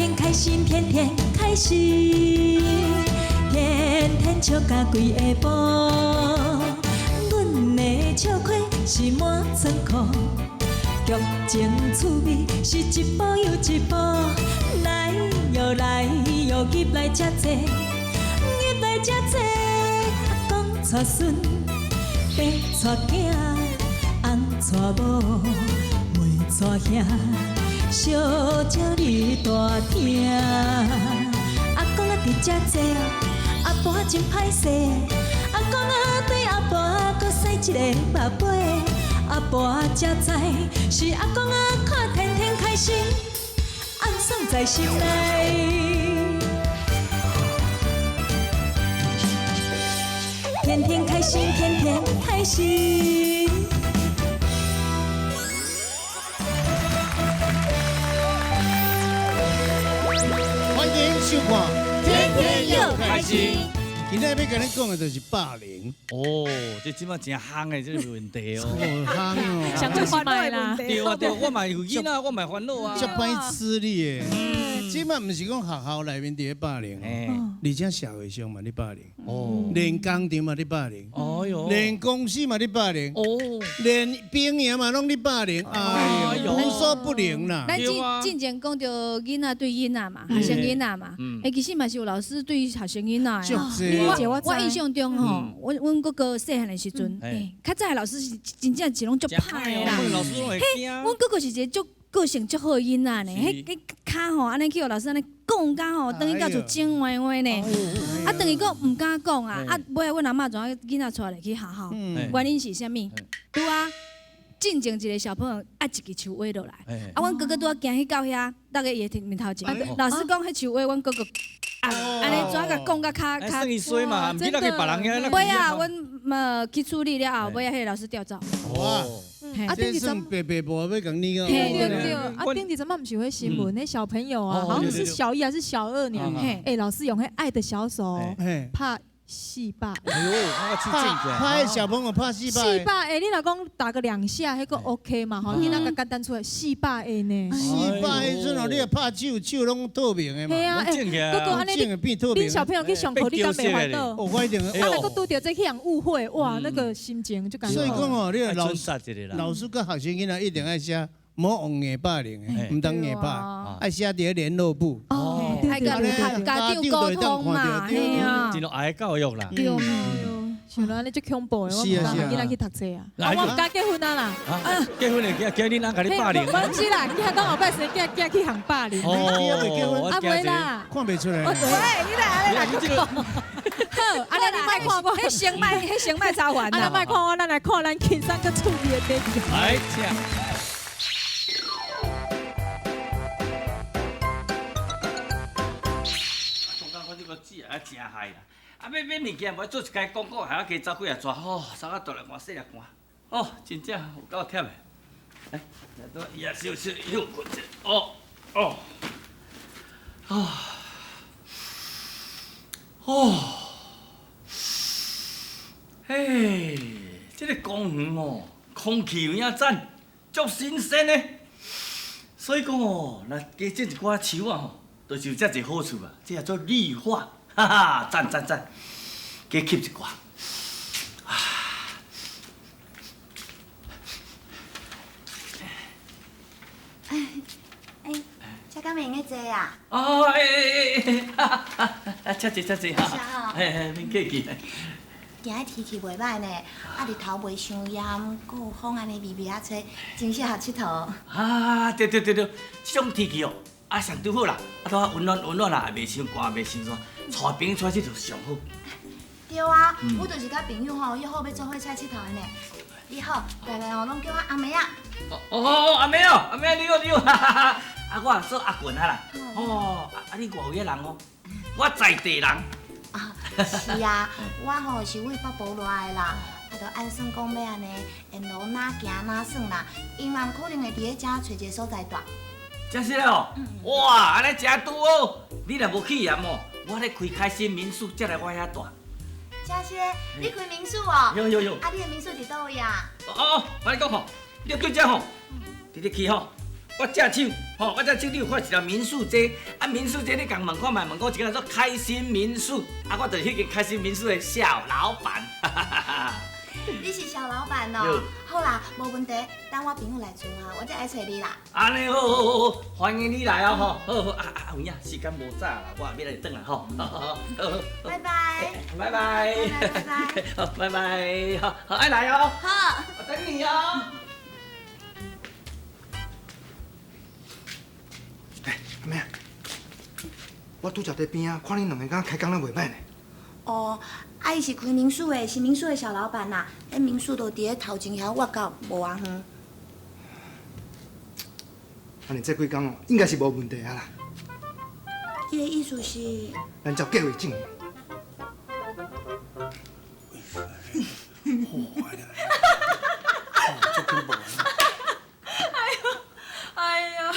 天开心，天天开心，天天笑甲规下晡。阮的笑亏是满仓库，剧情趣味是一步又一步，来又来又入来遮济，入来遮济。阿公带孙，爸带囝，翁带某，妹带兄。小鸟你大听，阿公啊伫遮坐，阿婆真歹势，阿公啊对阿婆搁洗一个目杯，阿婆才知是阿公啊看天天开心，暗爽在心内，天天开心，天天开心。收看，天天又开心。今天要跟你讲的就是霸凌。哦，这即马真夯的这个问题哦。夯哦，想就是买啦。对啊对，我嘛有囡仔，我嘛烦恼啊。这歹处理的，即马唔是讲学校内面伫咧霸凌哦，而且社会上嘛咧霸凌。哦，连工厂嘛咧霸凌。哦哟，连公司嘛咧霸凌。哦，连兵营嘛拢咧霸凌。哎呦，无所不能啦。咱之前讲到囡仔对囡仔嘛，学生囡仔嘛，其实嘛是有老师对学生囡仔的。我印象中吼，阮哥哥细汉的时阵，较早的老师是真正是拢足歹啦。嘿，阮哥哥是一个足个性足好的囡仔呢，迄骹吼安尼去互老师安尼讲甲吼，等于到厝整歪歪呢。啊，等于讲毋敢讲啊，啊，尾仔阮阿嬷就囡仔带来去学校，原因是啥物？拄啊，进前一个小朋友按一支树挖落来，啊，阮哥哥拄啊行去到遐，大概伊面头前，老师讲迄树挖，阮哥哥。安尼怎甲讲甲较算伊衰嘛，唔记得去别人遐。尾啊，阮去处理了后，尾啊，迄个老师调走。哇！啊，顶一阵白白无要讲你个。对对，啊，顶一阵嘛，唔是有迄新闻，那小朋友啊，好像是小一还是小二年，哎，老师用迄爱的小手拍。四百，哎呦，那个去正过。拍小朋友拍400。400，哎，你若讲打个2下，迄个 OK 嘛？吼，你那个简单出来400个呢？400迄阵哦，你若拍手拢透明的嘛。系啊，哥哥安尼你小朋友去上课，你敢袂烦恼？哦，我一定。啊，那个拄着这去人误会，哇，那个心情就感觉。所以讲哦，你老师甲学生囡仔一定爱写，莫用硬霸凌的，唔当硬霸，爱写伫联络簿。哦，爱甲家长沟通嘛，嘿啊，尽量爱教育啦。对，像咱安尼足恐怖的，我唔敢囡仔去读册啊。我唔敢结婚啊啦。结婚就叫恁阿甲你霸凌。唔是啦，你讲后摆生囝去行霸凌。哦，啊袂啦，看袂出来。喂，你来讲。好，啊你莫看我，迄先卖查完啦。啊，莫看我，咱来看咱轻松个处理的地方。来，请。啊，真害啦！啊，买物件，无做一间广告，还要加走几啊抓，哦，走啊倒来换，洗来换，哦，真正有够忝的。来，来到也休息休困者，哦，嘿，这个公园哦，空气有影赞，足新鲜的。所以讲哦，若加种一寡树啊吼，就是有遮侪好处啊，这叫做绿化。哈哈，赞，加吸一挂。这敢免用坐啊？哦，车坐哈。免客气。今日天气袂歹呢，啊日头袂伤炎，阁有风安尼微微啊吹，真适合佚佗。啊，对，这种天气哦，啊上拄好啦，啊拄啊温暖啦，也袂伤寒，袂伤热。带朋友出去就上好。对啊，我就是甲朋友吼约好要做伙出佚佗的呢。你好，大家哦拢叫我阿妹啊。哦，阿妹你好，哈哈哈。啊，我做阿棍啊啦。哦，啊你外位人哦，我在地人。啊，是啊，我吼是为北部来的啦。啊，着按算讲要安尼，沿路哪行哪算啦，因嘛毋可能会伫咧遮找一个所在住。真是哦，哇，安尼真拄哦。你若无去验哦。我咧开开心民宿，才来我遐住。嘉些，你开民宿哦？有。啊，你的民宿伫倒位啊？哦，我你讲吼，你对遮吼，伫咧去吼，我正手，吼，我正手你有看一条民宿街，啊，民宿街你共问看卖，问讲一间叫做开心民宿，啊，我就是迄间开心民宿的小老板，哈哈哈哈。你是小老板哦，好啦，无问题，等我朋友来厝啊，我再来找你啦。安尼好好好好，欢迎你来哦吼，好好有影，时间无早啦，我要来转来吼，好，拜拜，拜拜，拜拜，好，拜拜，好，爱来哦，好，我等你哦。阿妹啊，我拄则在边啊，看恁两个敢开工咧袂歹呢。哦，伊是开民宿的，是民宿的小老板呐。迄民宿都伫咧头前遐挖到无偌远。安尼这几工哦，应该是无问题啊啦。伊的意思是，咱照计划进行。这根本。哎呀，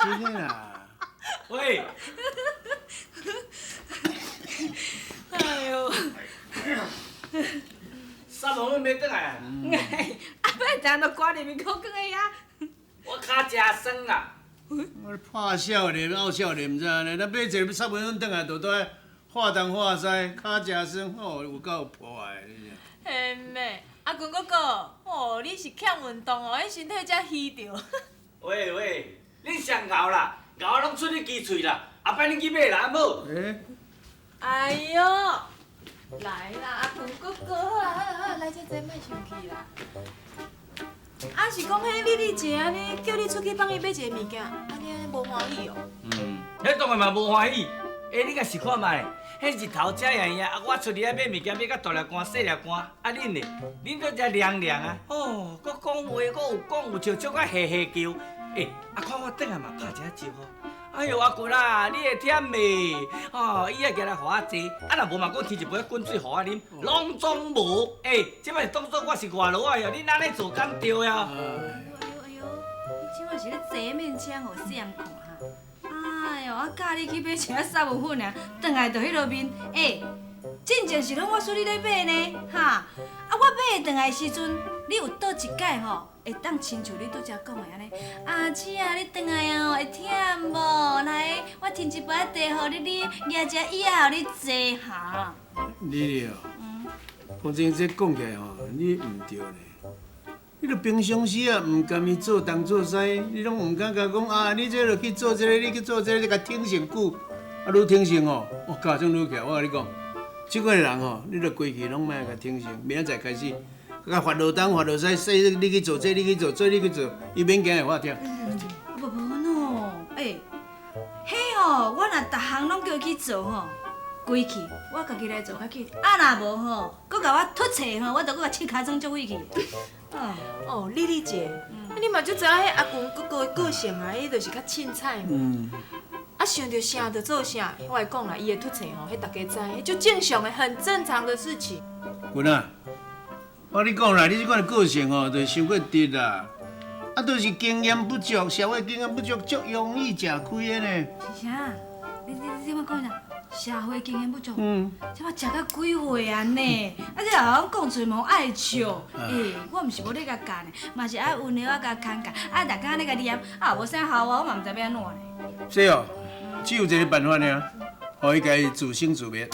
真的啦。喂。哎呦，三毛妹没转来啊？啊，摆当都关入面讲讲个呀。我脚真酸啦。我怕少年，傲少年，唔知呢？咱买一个3分钟转来，就在化东化西，脚真酸，哦，有够破坏。嘿妹，阿公哥哥，哦，你是欠运动哦，迄身体才虚着。喂，恁上熬啦，熬拢出你支喙啦，后摆恁去买啦，好无？哎呦，来啦，阿公哥哥，好，来这莫生气啦。啊，是讲迄丽姐安尼叫你出去帮伊买一个物件，安尼无欢喜哦。迄当然嘛无欢喜。你甲试看卖，迄日头遮样样，啊，我出去遐买物件，买甲大粒干、细粒干，啊恁呢？恁都遮凉凉啊，哦，佮讲话，佮有讲有笑，笑甲嘿嘿叫。看我转来嘛拍一下招呼。哎呦，阿君啊，你会忝袂？哦，伊也过来互我坐，啊若无嘛，讲添一杯滚水互我啉，拢总无。即摆当作我是外劳啊哟，恁安尼做敢对啊？哎呦，你即摆是咧坐面枪互谁人看哈？哎呦，我教你去买一下沙木粉尔，转来就迄落面，真正是拢我说你咧买呢，哈！啊，我买转来时阵，你有倒一摆吼？会当亲像你拄则讲的安尼，阿姊啊，你转来哦，会忝无？来，我添一杯茶互你喝，食以后互你坐哈。你哦，反正这讲起来吼，你唔对咧。你著平常时啊，唔甘伊做东做西，你拢唔敢甲讲啊，你这著去做这个，你去做这个，你甲挺成久，啊，愈挺成哦，我家长愈起来，我甲你讲，即个人吼，你著规气拢莫甲挺成，明仔载开始。甲发落东发落西，说你去做这，你去做，你去做，伊免惊会我听。无喏，迄吼，我若逐项拢叫伊去做吼，规气，我家己来做较紧。啊，若无吼，佮甲我突册吼，我著佮甲切骹装足委屈。哦，丽姐，你嘛就知影迄阿公哥哥的个性啊，伊就是较凊彩嘛。啊，想到啥就做啥，我来讲啦，伊的突册吼，迄大家知，迄就正常的、很正常的事情。君啊。我你讲啦，你这款个性吼，就是伤过直啦，啊，都是经验不足，社会经验不足，足容易吃亏的呢。是啥？你莫讲啥？社会经验不足。这我食到几岁啊呢？啊，这人讲嘴毛爱笑。我毋是要你甲教呢，嘛是爱温柔啊甲侃侃，啊，逐工咧甲念，啊，无啥效果，我嘛毋知要安怎呢。是哦，只有一个办法尔，互伊家己自生自灭。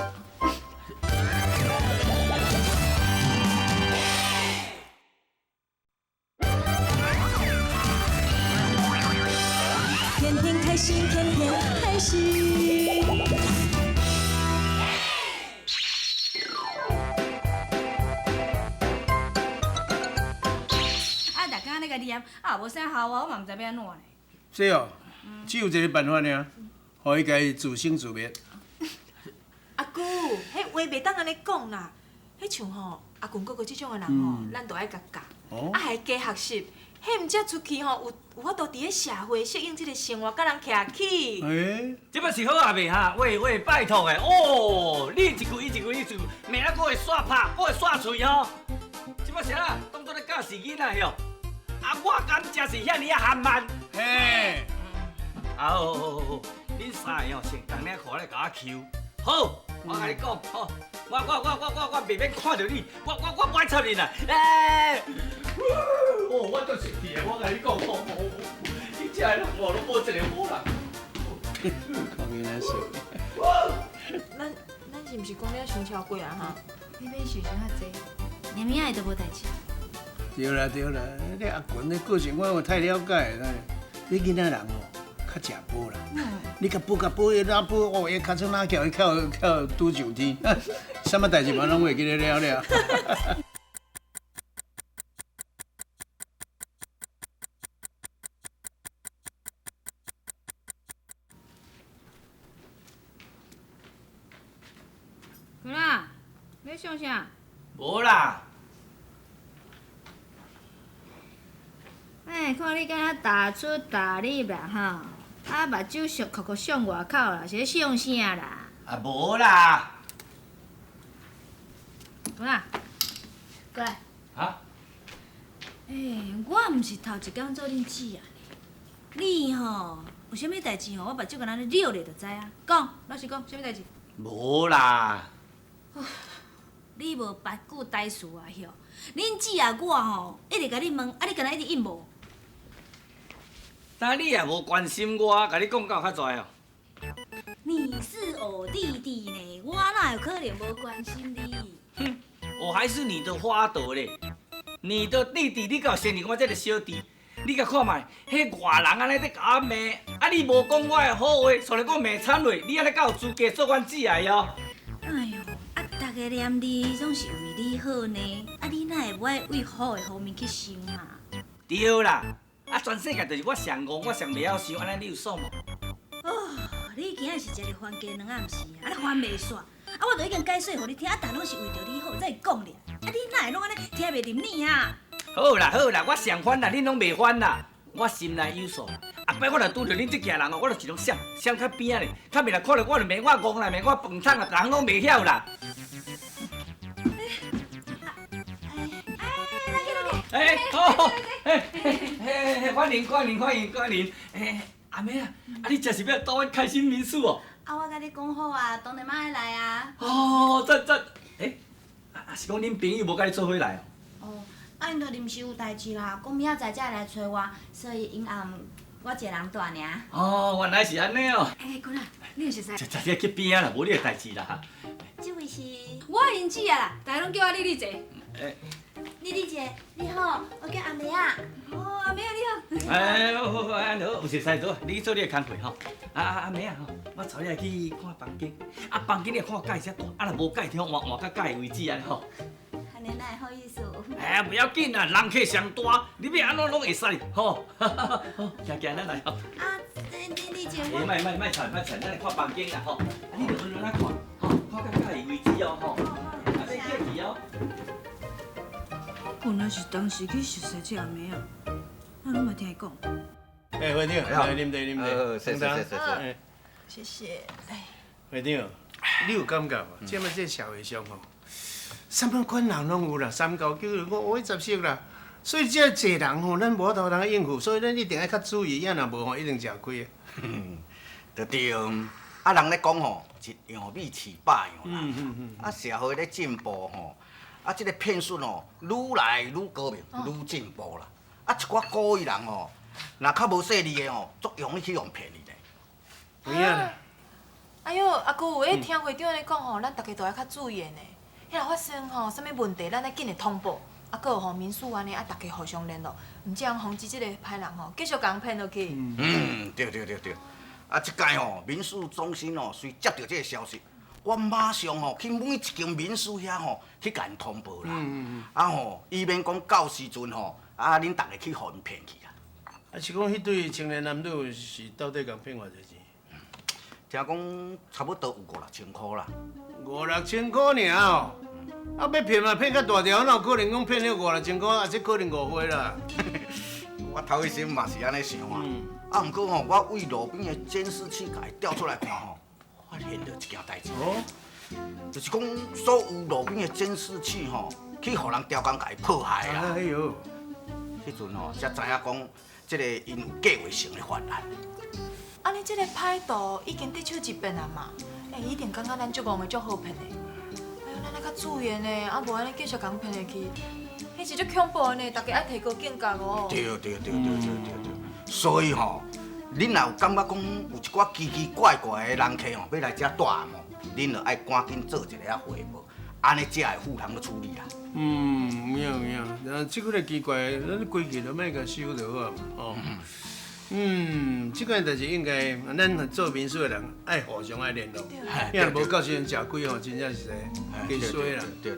天天开心，天天开心。啊，逐工咧甲念，啊，无啥效果，我嘛毋知要安怎呢。是哦，只有一个办法尔，互伊家己自生自灭。阿姑，迄话袂当安尼讲啦，迄像吼阿公哥哥这种的人吼，咱都爱甲教，啊还加学习。迄毋则出去吼，有法度伫咧社会适应即个生活，甲人徛起。即摆是好阿袂哈？喂，拜托诶！哦，你一句伊一句，你一句，明仔佫会煞拍，佫会煞喙吼。即摆是啊，当作咧教死囡仔哟。啊，我敢真是遐尼啊含慢。嘿，啊好，恁三个哦，先共领裤来甲我抽。好，我甲你讲，好，我袂免看到你，我不爱插你啦。哦，我搁生气啊！我甲你讲吼，你这个人哦，拢无一个好人。讲原来是。咱是毋是讲了伤超过啊哈？你免想遐济，连明仔都无代志。对啦，你阿群的个性我太了解了。你囡仔人哦，较食补啦。你甲补哪补哦，伊尻川哪翘，伊翘拄上天，什么代志嘛拢袂记得了。好啦，要想啥？无啦，哎，看你敢若大出大入啦哈，啊目睭熟酷酷向外口啦，是咧想啥啦？啊无啦。好啦，过来。啊？我毋是头一工做恁姊啊呢。你吼有啥物代志吼，我目睭甲咱咧溜咧就知啊。讲，老实讲，啥物代志？无啦。你无八句代词啊吼！恁姊啊我吼一直甲你问，啊你敢若一直应无？但你也无关心我，甲你讲到较侪哦。你是我弟弟呢，我哪有可能无关心你？哼，我还是你的花朵咧，你的弟弟，你敢有承认我这个小弟？你甲看卖，迄外人安尼在甲我骂，啊你无讲我的好话，所以我骂惨落，你安尼才有资格做阮姊的哦。哎呦，啊大家念你总是为你好呢，啊你哪会无爱为好的方面去想啊？对啦，啊全世界就是我上戆，我上袂晓想，安尼你有爽无？哦，你今仔是食着番茄2暗时啊，你番袂煞，啊我都已经解释互你听，啊但拢是为着你好才会讲咧，啊你哪会拢安尼听袂入耳啊？好啦，我上反啦，恁拢袂反啦。我心内有数，后摆我若拄着恁这家人哦，我就自动闪较边仔咧，较袂来看到我就骂我戆啦，骂我饭桶啊，人拢袂晓啦。好，欢迎，阿妹啊，你真是要到阮开心民宿哦？啊，我甲你讲好啊，当然爱来啊。哦，赞，是讲恁朋友无甲你做伙来哦？哦，啊，因着临时有代志啦，讲明仔载才会来找我，所以因暗我一个人住尔。哦，原来是安尼哦。君啊，你有熟悉？直接去边啊啦，无你的代志啦。这位是？我因姊啊啦，大家拢叫我丽丽姐。丽姐，你好，我叫阿梅啊。哦，阿妹啊，你好。好，有熟悉多，你去做你的工课吼。阿妹啊吼，我带你去看房间，房间你看介遮大，若无介条换较介为止安尼吼。安尼哪会好意思？不要紧啦，人客上大，你要安怎拢会使吼。好，行，咱来吼。啊，丽姐，莫吵，咱来看房间啦吼。你就轮流来看，吼，看较介为止哦吼。你客气哦。原来是当时去熟悉这阿妹啊，那拢嘛听伊讲。会长，来啉茶。谢谢。会长，你有感觉无？即摆这社会上吼，什么款人拢有啦，3教95位10色啦。所以这济人吼，咱无法度通应付，所以咱一定要较注意，要若无吼，一定吃亏。对对，啊人咧讲吼，一样米饲百样啦。啊社会咧进步吼。啊，这个骗术哦，愈来愈高明，愈进步啦。啊，一寡故意人哦，若较无细腻的哦，足容易去用骗你的。有影啦。哎呦，阿姑，迄听会长安尼讲吼，咱大家都要较注意的呢。迄若发生吼啥物问题，咱要紧的通报。啊，搁有吼民宿安尼，啊大家互相联络，毋只通防止即个歹人吼继续共骗落去。对。啊，即摆吼民宿中心哦，随接到这个消息。我马上吼去每一间民宿遐吼去甲因通报啦，啊吼，以免讲到时阵吼，啊恁大家去互因骗去啦。啊是讲迄对青年男女是到底共骗偌济钱？听讲差不多有5、6千块啦。5、6千块尔哦，啊要骗嘛骗较大条，哪有可能讲骗了5、6千块，啊这可能误会啦。我头一时嘛是安尼想啊，啊毋过吼，我为路边的监视器甲伊调出来看吼。发现到一件代志，就是讲所有路边的监视器吼，去互人刁工甲伊迫害啦。哎呦，迄阵吼才知影讲，即个因有计划性的犯案。安尼即个歹徒已经得手一遍啊嘛，一定感觉咱足戆的足好骗的。哎呦，咱要较注意呢，啊无安尼继续共骗下去，迄是足恐怖呢，大家爱提高警觉哦。对，所以吼，恁若有感觉讲有一寡奇奇怪怪的人客吼要来遮住暗吼，恁就爱赶紧做一个汇报，安尼才会负人去处理啦。有影，即个奇怪，咱规矩都莫甲收就好嘛，哦。即款代志应该，咱做民宿的人爱互相爱联络，因为无到时阵食鬼吼，真正是会加衰啦。对，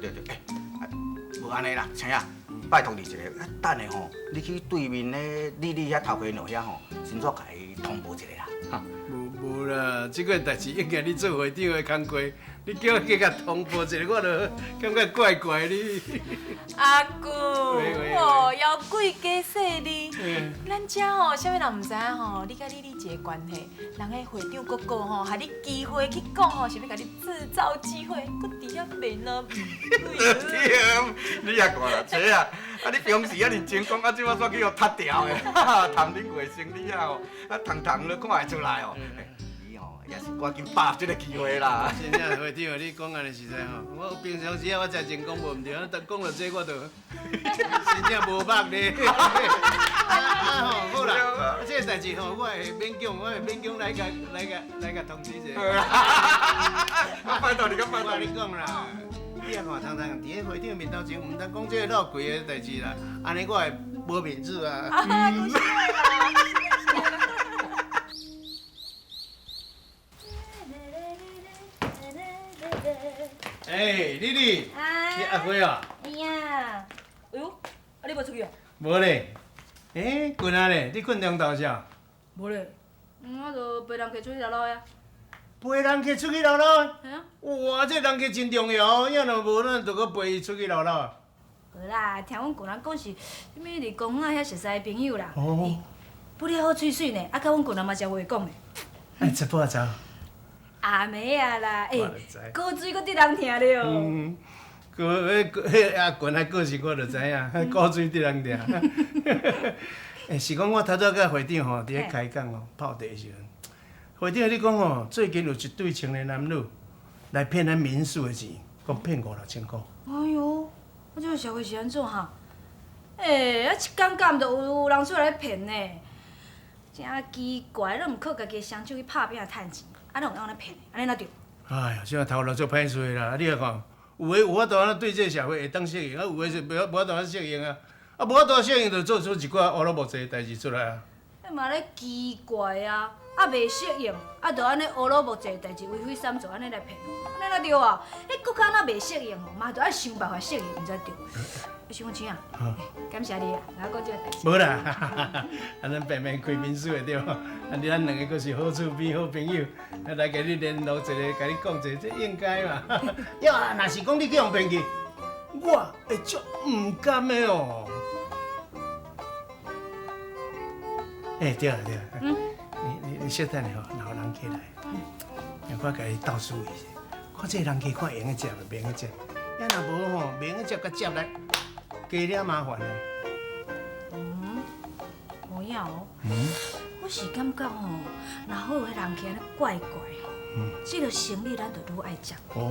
无安尼啦，青啊，拜托你一个，等下吼，你去对面咧丽丽遐头家娘遐吼，先做甲伊通报一下啦，哈。无啦，即个代志应该你做会长的工作，你叫我去甲通报一下，我就感觉怪怪哩。阿姑，妖怪加说你，咱遮吼，啥物人毋知影吼，你甲丽丽一个关系，人个会长哥哥吼，害你机会去讲吼，是要甲你制造机会，搁伫遐袂那唔对，你也看啦，姐啊，你平时认真讲，即摆煞去互踢掉的，谈恁卫生你吼，堂都看会出来哦。你吼也是赶紧把握这个机会啦。真正会长，你讲安尼实在吼，我平常时我才真讲无毋对，但讲到这我就真正无目咧。好啦，这个代志吼，我会勉强来甲通知一下。拜托你，我甲你讲啦，你也看常伫咧会长面头前，毋通讲这个闹鬼的代志啦，安尼我会无面子啊。丽丽，你阿辉啊？哎呀，哎呦，你无出去啊？无咧。困啊咧，你困中昼啥？无咧，我就陪人客出去落落呀。陪人客出去落落？系啊。哇，这人客真重要，要若无咱就搁陪伊出去落落。好啦，听阮姑娘讲是，什物伫公仔遐熟识的朋友啦。哦。不哩好水水呢，啊，甲阮姑娘嘛真话讲的。知不知？阿妹啊啦，高水搁得人听了。迄阿群还个是我就知影，高水得人听。是讲我头早甲会长吼伫咧开讲吼，泡茶的时阵，会长你讲吼，最近有一对青年男女来骗咱民宿的钱，讲骗5,000-6,000块。哎呦，我这个社会是安怎哈？啊一天敢就有人出来骗呢，真奇怪，咱毋靠家己双手去拍拼趁钱，啊，拢有安尼骗的，安尼哪对？哎呀，这头路足歹势啦！你来看，有诶有法度安尼对这个社会会当适应，啊有诶是无法度安适应啊，啊无法度适应就做出一寡乌鲁无济诶代志出来啊。迄嘛咧奇怪啊，啊袂适应，啊就安尼乌鲁无济诶代志为非三做安尼来骗我，安尼哪对啊？迄搁较若袂适应吼，嘛着爱想办法适应，毋才对。我想讲请啊，感谢你啊，来讲这个代志。无啦，啊咱平平开民宿的对无？啊你咱两个阁是好厝边好朋友，啊来甲你联络一下，甲你讲一下，这应该嘛。呀，若是讲你去互骗去，我会足毋甘的哦。对啦，你小等下吼，若有人起来，我甲你倒数一下，看这人客看会用个接袂免个接，要若无吼，免个接甲接来。加点麻烦嘞。无影哦。我是感觉吼，若好迄人客安尼怪怪吼，这个生意咱就愈爱接。哦。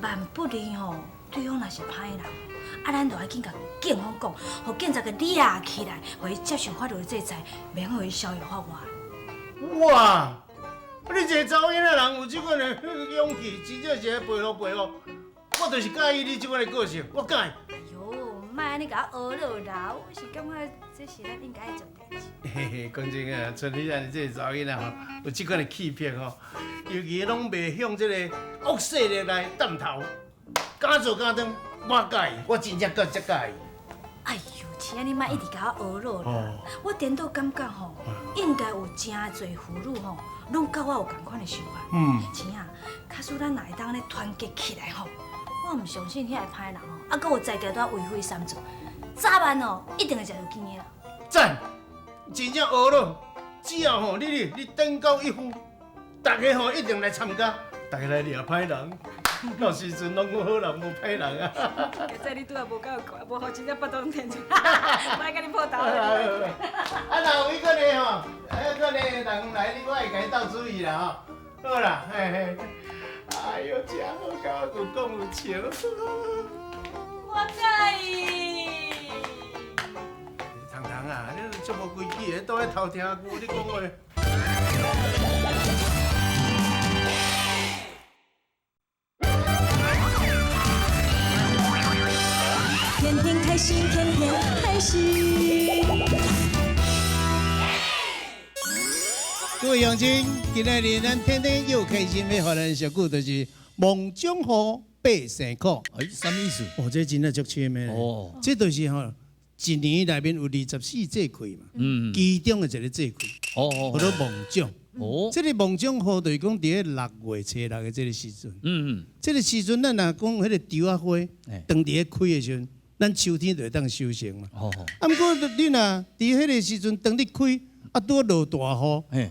万不离吼，对方若是歹人，啊，咱就要紧甲警方讲，互警察给抓起来，互伊接受法律的制裁，免互伊逍遥法外。哇！你一个查某囡仔人有这款的勇气，真正是陪护，我就是介意你这款的个性，我介意。莫安尼甲我学了啦，我是感觉这是咱应该做代志。嘿嘿，讲真啊，像你安尼这个查某囡仔吼，有这款的气魄吼，尤其拢袂向这个恶势力来探头，敢做敢当，我介意，我真正足介意。哎呦，亲啊，你莫一直甲我学了啦，我颠倒感觉吼，应该有真侪妇女吼，拢甲我有同款的想法。亲啊，假使咱若会当安尼团结起来吼。我唔相信遐个歹人哦，啊，搁有在条在为非三做，早晚哦一定会食到钱的啦。赞，真正学了，只要吼你登高一呼，大家吼一定来参加，大家来抓歹人，到时阵拢有好人无歹人啊。现在你拄也无够快，无好真正巴肚填出，莫甲你破头。啊，若有伊个呢吼，个呢人来，我会甲伊斗主意啦吼。好啦，嘿嘿。哎呦，真好，甲我讲有笑。我介意。糖糖啊，你足无规矩的，都在偷听姑你讲话。天天开心，天天开心。各位乡亲，今仔日咱天天又开心要发咱小句，就是梦中好，百姓苦。哎，什么意思？哦，这真的足深的。哦，这就是吼，一年内面有24节气嘛。其中的一个节气。叫做梦中。哦，这个梦中好，就是讲伫咧6月初6的这个时阵。这个时阵咱若讲迄个稻仔花，当伫咧开的时阵，咱秋天就会当收成嘛。啊，毋过你若伫迄个时阵当你开，啊，拄落大雨。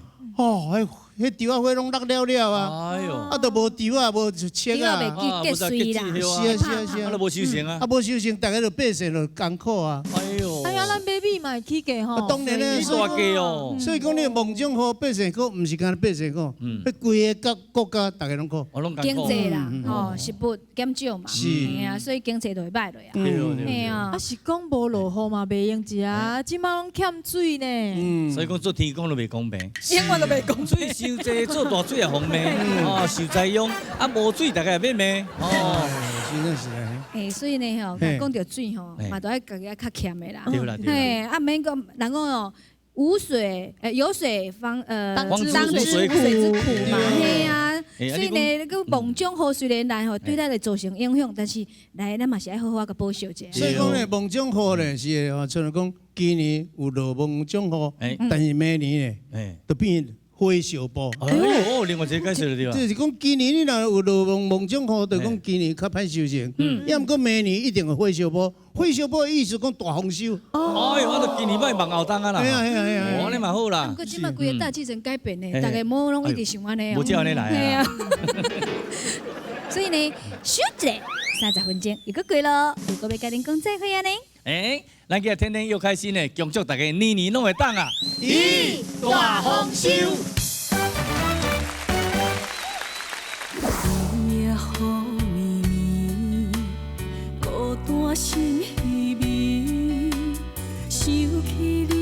迄稻仔花拢落了了啊！哎呦，啊，都无稻啊，无切啊，结穗啦，是啊，啊，无收成啊，啊，无收成，大家就百姓就艰苦啊。哎呀，咱买米嘛会起价吼。当然啦，大价哦。所以讲你梦中好，百姓苦，毋是干百姓苦，迄规个国家大家拢苦。经济啦，吼，食物减少嘛，系啊，所以经济就会歹落啊。系啊，啊是讲无落雨嘛，袂用食啊，即摆拢欠水呢。所以讲做天公都袂公平，永远都袂公水收济，做大水也方便，哦，受灾殃，啊无水大家也免骂，哦，真的是啊。所以呢吼，讲到水吼，嘛都爱家己较欠的啦。对啦，嘿，啊免讲，人讲哦，无水有水当知水之苦嘛，嘿啊。所以呢，个梦中雨虽然来吼，对咱会造成影响，但是来咱嘛是爱好好个保守者。所以讲咧，梦中雨咧是吼，像讲今年有落梦中雨，但是明年咧，就变花小波。哎呦，另外一个解释了对吧？就是讲今年你若有落梦中雨，就讲今年较歹收成。要毋过明年一定会花小波。花小波的意思讲大丰收。哎呦，我著今年莫望后冬啊啦。系啊，我安尼嘛好啦。不过即摆规个大气层改变呢，大家莫拢一直想安尼哦。无照安尼来啊。所以呢，休一下30分钟又过过咯，如果要甲恁讲再会啊呢？咱今日天天又开心呢，恭祝大家年年拢会当啊！一大丰收。夜雨绵绵，孤单心稀微，想起你。